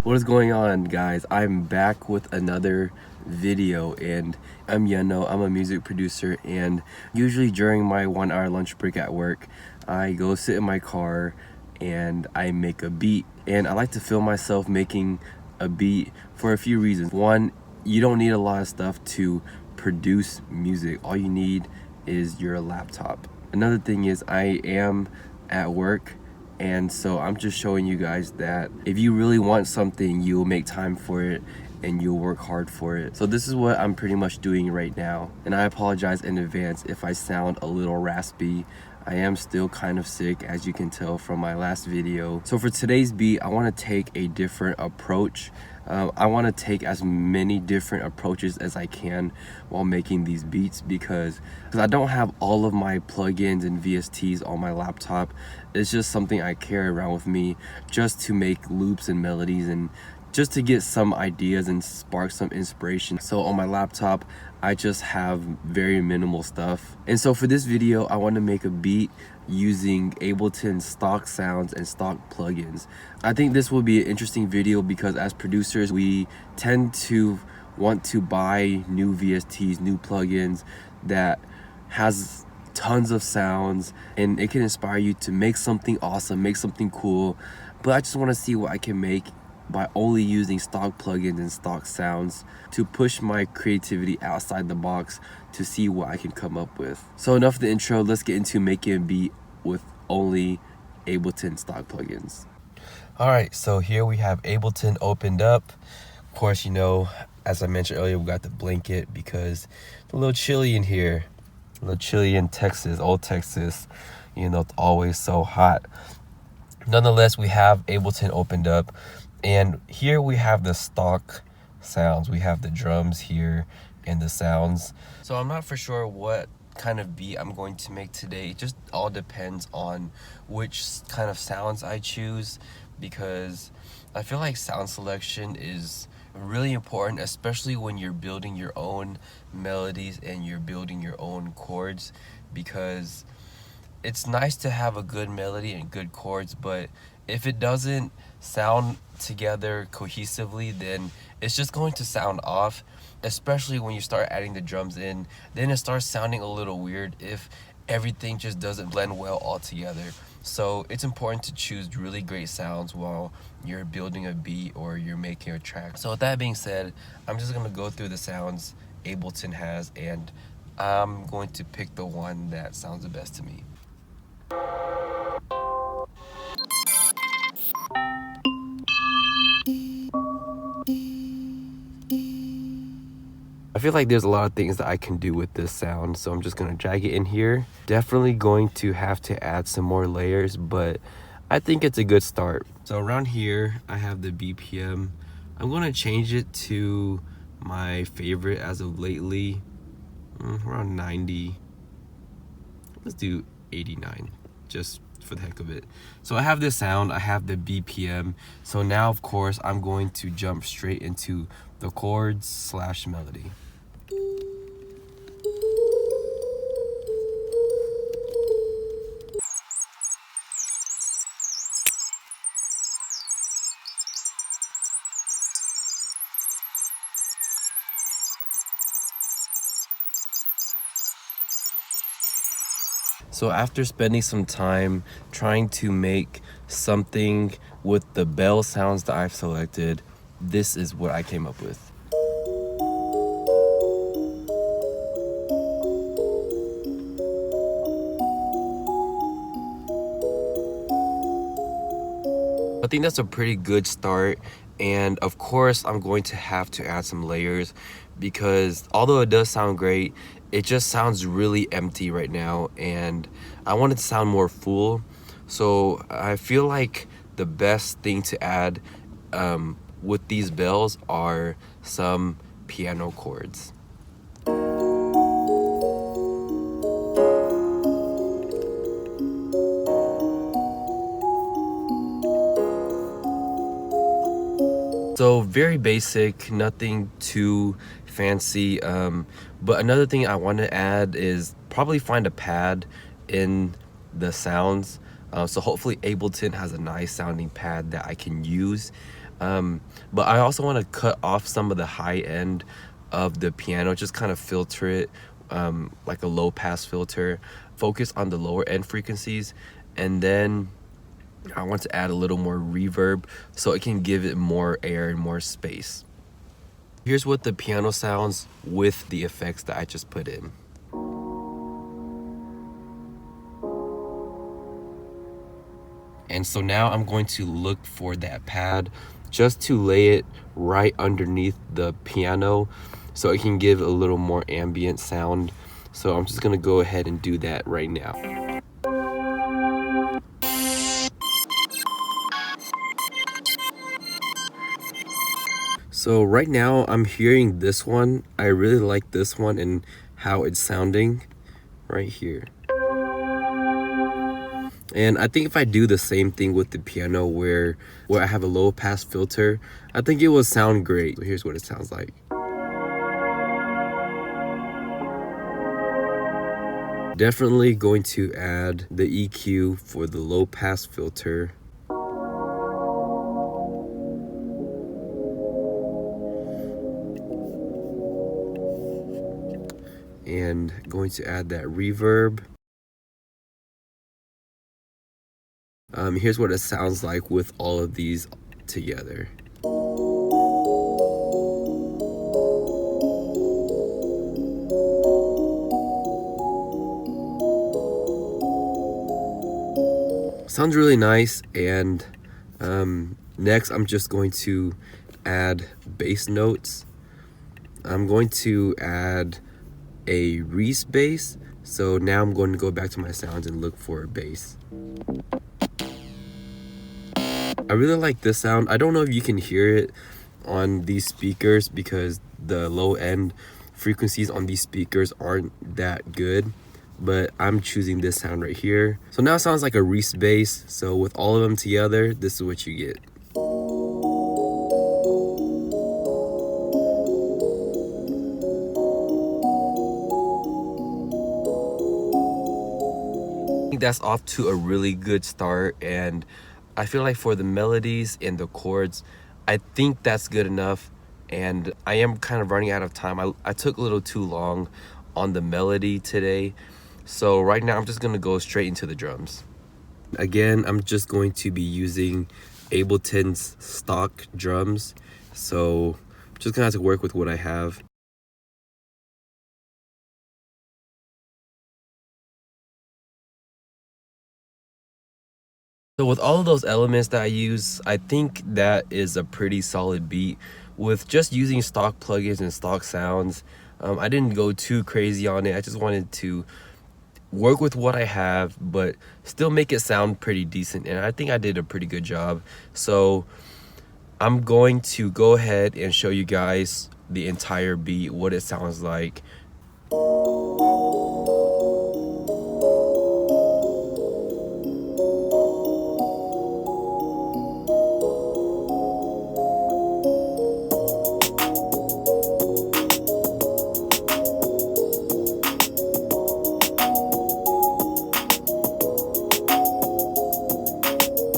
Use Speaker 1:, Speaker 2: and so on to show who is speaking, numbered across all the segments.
Speaker 1: What is going on, guys? I'm back with another video, and I'm Yeno. I'm a music producer, and usually during my 1 hour lunch break at work, I go sit in my car and I make a beat. And I like to film myself making a beat for a few reasons. One, you don't need a lot of stuff to produce music. All you need is your laptop. Another thing is I am at work, and so I'm just showing you guys that if you really want something, you'll make time for it and you'll work hard for it. So this is what I'm pretty much doing right now. And I apologize in advance if I sound a little raspy. I am still kind of sick, as you can tell from my last video. So for today's beat, I want to take a different approach. I want to take as many different approaches as I can while making these beats because I don't have all of my plugins and VSTs on my laptop. It's just something I carry around with me just to make loops and melodies and just to get some ideas and spark some inspiration. So on my laptop, I just have very minimal stuff. And so for this video, I want to make a beat using Ableton stock sounds and stock plugins. I think this will be an interesting video because as producers, we tend to want to buy new VSTs, new plugins that has tons of sounds, and it can inspire you to make something awesome, make something cool. But I just want to see what I can make by only using stock plugins and stock sounds to push my creativity outside the box to see what I can come up with. So enough of the intro, let's get into making a beat with only Ableton stock plugins. Alright, so here we have Ableton opened up. Of course, you know, as I mentioned earlier, we got the blanket because it's a little chilly in here. A little chilly in Texas, old Texas. You know, it's always so hot. Nonetheless, we have Ableton opened up. And here we have the stock sounds. We have the drums here and the sounds. So I'm not for sure what kind of beat I'm going to make today. It just all depends on which kind of sounds I choose, because I feel like sound selection is really important, especially when you're building your own melodies and you're building your own chords, because it's nice to have a good melody and good chords, but if it doesn't sound together cohesively, then it's just going to sound off, especially when you start adding the drums in. Then it starts sounding a little weird if everything just doesn't blend well all together. So it's important to choose really great sounds while you're building a beat or you're making a track. So with that being said, I'm just gonna go through the sounds Ableton has, and I'm going to pick the one that sounds the best to me. I feel like there's a lot of things that I can do with this sound, so I'm just gonna drag it in here. Definitely going to have to add some more layers, but I think it's a good start. So around here, I have the BPM. I'm gonna change it to my favorite as of lately, around 90. Let's do 89, just for the heck of it. So I have this sound, I have the BPM. So now, of course, I'm going to jump straight into the chords / melody. So after spending some time trying to make something with the bell sounds that I've selected, this is what I came up with. I think that's a pretty good start, and of course I'm going to have to add some layers because although it does sound great, it just sounds really empty right now, and I want it to sound more full. So I feel like the best thing to add with these bells are some piano chords. So very basic, nothing too fancy. But another thing I want to add is probably find a pad in the sounds. So hopefully Ableton has a nice sounding pad that I can use. But I also want to cut off some of the high end of the piano, just kind of filter it, like a low pass filter, focus on the lower end frequencies, and then I want to add a little more reverb so it can give it more air and more space. Here's what the piano sounds with the effects that I just put in. And so now I'm going to look for that pad just to lay it right underneath the piano so it can give a little more ambient sound. So I'm just gonna go ahead and do that right now. So right now I'm hearing this one. I really like this one and how it's sounding right here. And I think if I do the same thing with the piano where I have a low pass filter, I think it will sound great. So here's what it sounds like. Definitely going to add the EQ for the low pass filter. And going to add that reverb. Here's what it sounds like with all of these together. Sounds really nice. And next I'm just going to add bass notes. I'm going to add a Reese bass. So now I'm going to go back to my sounds and look for a bass. I really like this sound. I don't know if you can hear it on these speakers because the low end frequencies on these speakers aren't that good, but I'm choosing this sound right here. So now it sounds like a Reese bass. So with all of them together, this is what you get. I think that's off to a really good start, and I feel like for the melodies and the chords, I think that's good enough. And I am kind of running out of time. I took a little too long on the melody today. So right now I'm just gonna go straight into the drums. Again, I'm just going to be using Ableton's stock drums. So I'm just gonna have to work with what I have. So with all of those elements that I use, I think that is a pretty solid beat. With just using stock plugins and stock sounds, I didn't go too crazy on it. I just wanted to work with what I have, but still make it sound pretty decent. And I think I did a pretty good job. So I'm going to go ahead and show you guys the entire beat, what it sounds like.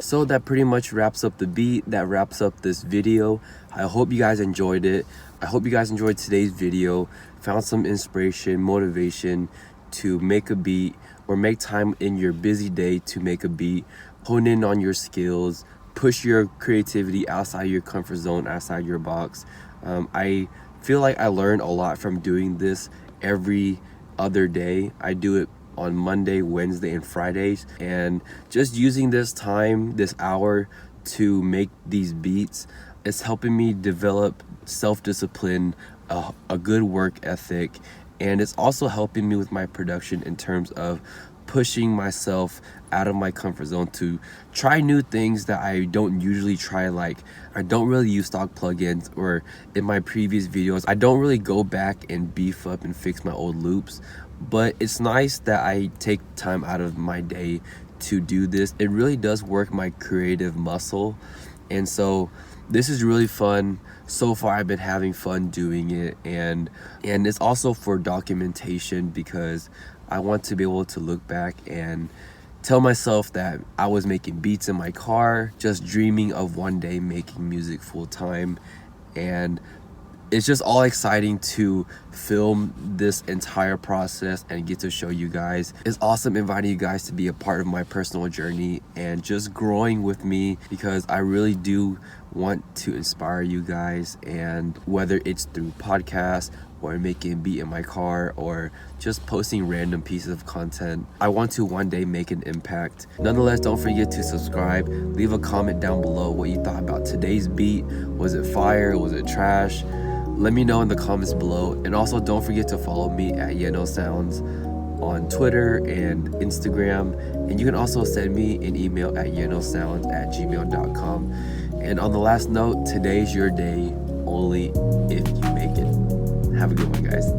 Speaker 1: So that pretty much wraps up the beat. That wraps up this video. I hope you guys enjoyed it. I hope you guys enjoyed today's video, found some inspiration, motivation to make a beat, or make time in your busy day to make a beat, hone in on your skills, push your creativity outside your comfort zone, outside your box. I feel like I learn a lot from doing this every other day. I do it on Monday, Wednesday, and Fridays, and just using this time, this hour, to make these beats, it's helping me develop self-discipline, a good work ethic, and it's also helping me with my production in terms of pushing myself out of my comfort zone to try new things that I don't usually try. Like, I don't really use stock plugins, or in my previous videos I don't really go back and beef up and fix my old loops. But it's nice that I take time out of my day to do this. It really does work my creative muscle, and so this is really fun. So far I've been having fun doing it, and it's also for documentation because I want to be able to look back and tell myself that I was making beats in my car, just dreaming of one day making music full time. And it's just all exciting to film this entire process and get to show you guys. It's awesome inviting you guys to be a part of my personal journey and just growing with me, because I really do want to inspire you guys. And whether it's through podcasts or making a beat in my car or just posting random pieces of content, I want to one day make an impact. Nonetheless, don't forget to subscribe. Leave a comment down below what you thought about today's beat. Was it fire? Was it trash? Let me know in the comments below. And also don't forget to follow me at Yeno Sounds on Twitter and Instagram. And you can also send me an email at yenosounds@gmail.com. And on the last note, today's your day, only if you make it. Have a good one, guys.